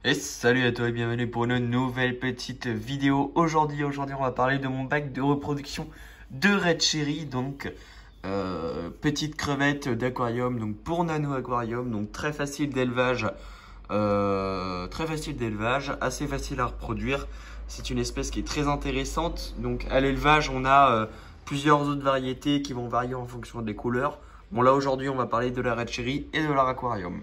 Et salut à toi et bienvenue pour une nouvelle petite vidéo. Aujourd'hui, on va parler de mon bac de reproduction de Red Cherry. Donc, petite crevette d'aquarium, donc pour nano aquarium, donc très facile d'élevage, assez facile à reproduire. C'est une espèce qui est très intéressante. Donc à l'élevage, on a plusieurs autres variétés qui vont varier en fonction des couleurs. Bon là aujourd'hui, on va parler de la Red Cherry et de leur aquarium.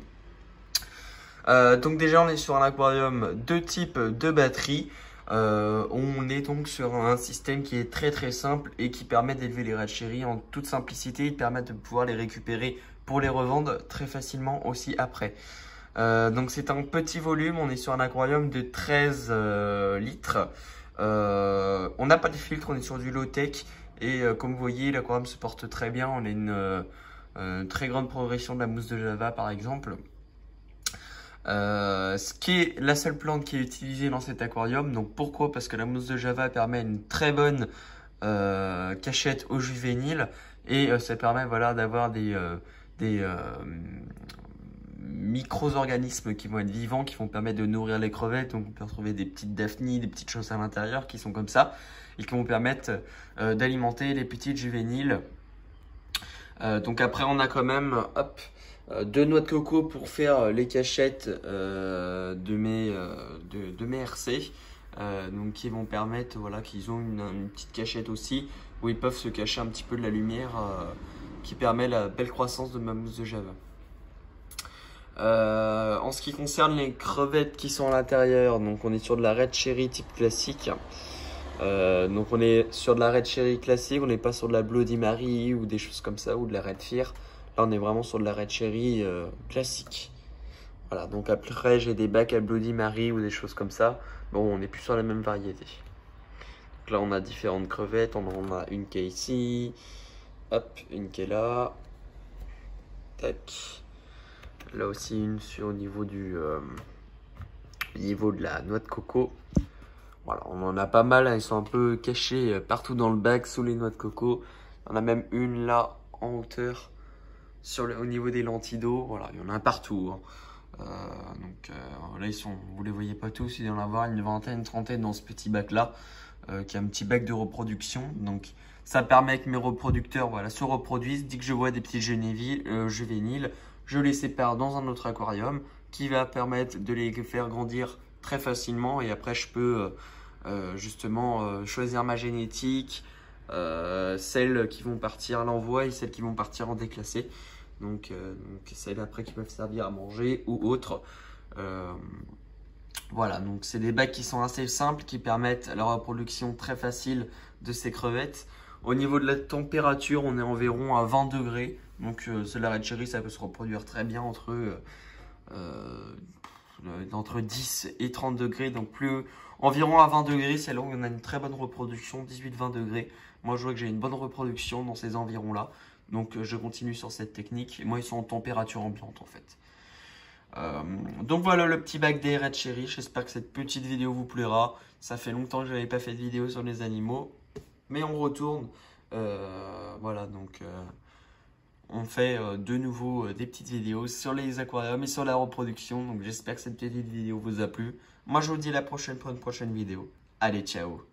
Donc déjà on est sur un aquarium de type de batterie. On est donc sur un système qui est très simple et qui permet d'élever les Red Cherry en toute simplicité et permet de pouvoir les récupérer pour les revendre très facilement aussi après. Donc c'est un petit volume, on est sur un aquarium de 13 litres. On n'a pas de filtre, on est sur du low-tech et comme vous voyez l'aquarium se porte très bien. On a une très grande progression de la mousse de Java par exemple. Ce qui est la seule plante qui est utilisée dans cet aquarium. Donc pourquoi? Parce que la mousse de Java permet une très bonne cachette aux juvéniles et ça permet voilà, d'avoir des micro-organismes qui vont être vivants, qui vont permettre de nourrir les crevettes. Donc on peut retrouver des petites daphnies, des petites choses à l'intérieur qui sont comme ça et qui vont permettre d'alimenter les petites juvéniles. Donc après on a quand même deux noix de coco pour faire les cachettes de mes RC, donc qui vont permettre voilà, qu'ils ont une petite cachette aussi où ils peuvent se cacher un petit peu de la lumière qui permet la belle croissance de ma mousse de Java. En ce qui concerne les crevettes qui sont à l'intérieur, donc on est sur de la Red Cherry type classique. Donc on est sur de la Red Cherry classique, on n'est pas sur de la Bloody Mary ou des choses comme ça ou de la Red Fear. Là on est vraiment sur de la Red Cherry classique. Voilà, donc après j'ai des bacs à Bloody Mary ou des choses comme ça. Bon, on n'est plus sur la même variété. Donc là on a différentes crevettes, on en a une qui est ici, hop, une qui est là, tac. Là aussi une sur au niveau niveau de la noix de coco. Voilà, on en a pas mal, hein, ils sont un peu cachés partout dans le bac, sous les noix de coco. On a même une là, en hauteur, au niveau des lentilles d'eau. Voilà, il y en a un partout. Hein. Là, vous les voyez pas tous, il y en a une vingtaine, une trentaine dans ce petit bac-là, qui est un petit bac de reproduction. Donc, ça permet que mes reproducteurs voilà, se reproduisent. Dès que je vois des petits juvéniles, je les sépare dans un autre aquarium qui va permettre de les faire grandir très facilement et après je peux justement choisir ma génétique, celles qui vont partir à l'envoi et celles qui vont partir en déclassé, donc celles après qui peuvent servir à manger ou autre. Voilà, donc c'est des bacs qui sont assez simples, qui permettent la reproduction très facile de ces crevettes. Au niveau de la température, on est environ à 20 degrés. Donc la Red Cherry, ça peut se reproduire très bien entre 10 et 30 degrés. Donc environ à 20 degrés, c'est là où on a une très bonne reproduction, 18-20 degrés. Moi, je vois que j'ai une bonne reproduction dans ces environs-là. Donc je continue sur cette technique. Et moi, ils sont en température ambiante en fait. Donc voilà le petit bac des Red Cherry. J'espère que cette petite vidéo vous plaira. Ça fait longtemps que je n'avais pas fait de vidéo sur les animaux. Mais on retourne. Voilà, donc on fait de nouveau des petites vidéos sur les aquariums et sur la reproduction. Donc j'espère que cette petite vidéo vous a plu. Moi je vous dis à la prochaine pour une prochaine vidéo. Allez, ciao!